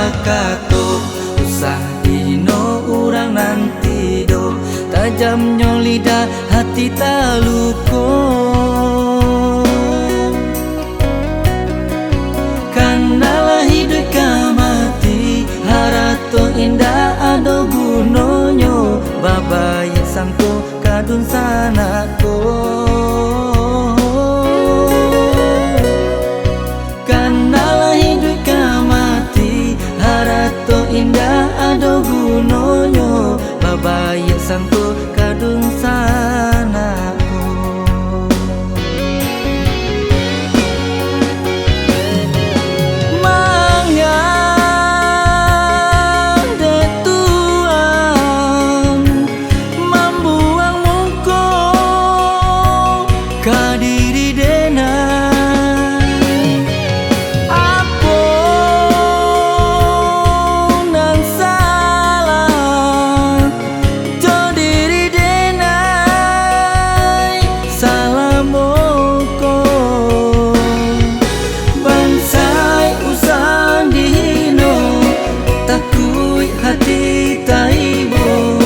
bakato usah dino urang nanti do tajamnya lidah hati taluko kanalah hidup kamati harato indah ado gunonyo babaya sangko kadun sanako kanalah hidup kamati harato indah ado gunonyo babaya sangko kadun sanako kadiri dena apo nang salah jo diri dena salamoko bansai usan dino takui hati taibo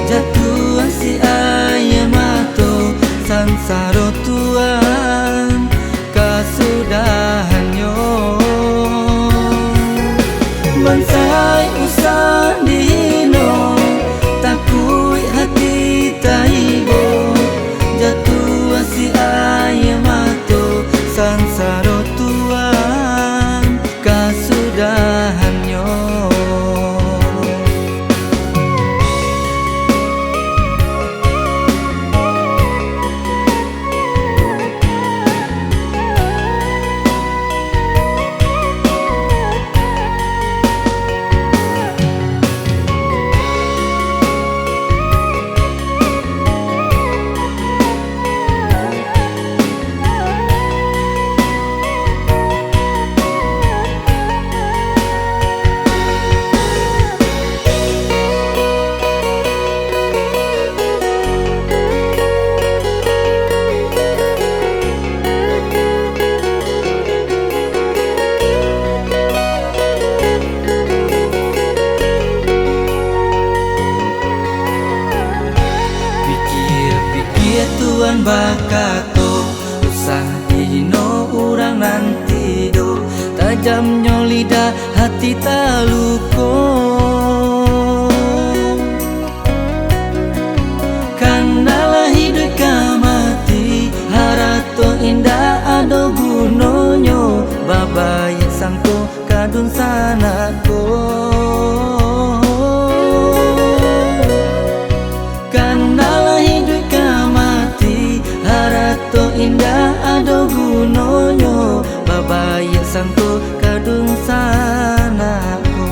jatuh si ayamato sansaro Tuhan kasudahannya bansai usan dino takui hati taibo jatuh si ayamato sansaro Tuhan kasudahannya Tuhan bakato usah dino urang nanti do tajamnya lidah hati taluko kanalah hidup kamati harato indah ado gunonyo babaya sangko kadun sanako kanalah hidup harato indah ado gunonyo babaya sangko kadung sanako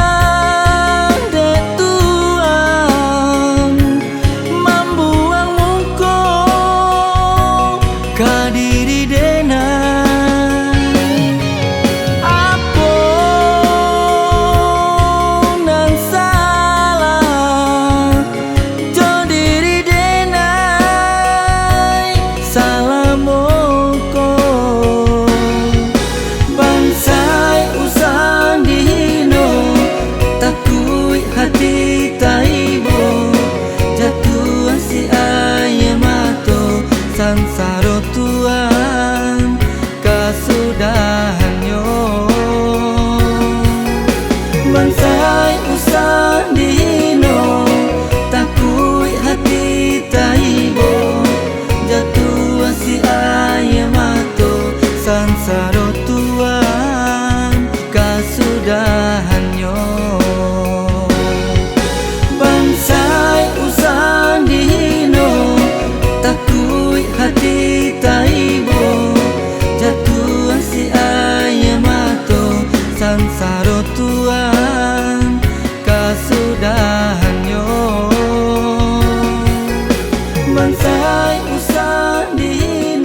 mangade Tuhan membuang muko kadiri dena hati taibo jatuh si ayamato sansaro Tuhan kasudahannya bansai usan dino takui hati taibo jatuh si ayamato sansaro Tuhan kasudahannya bansai usan dino takui hati taibo jatuh si ayamato sansaro Tuhan kasudahannya bansai usan dino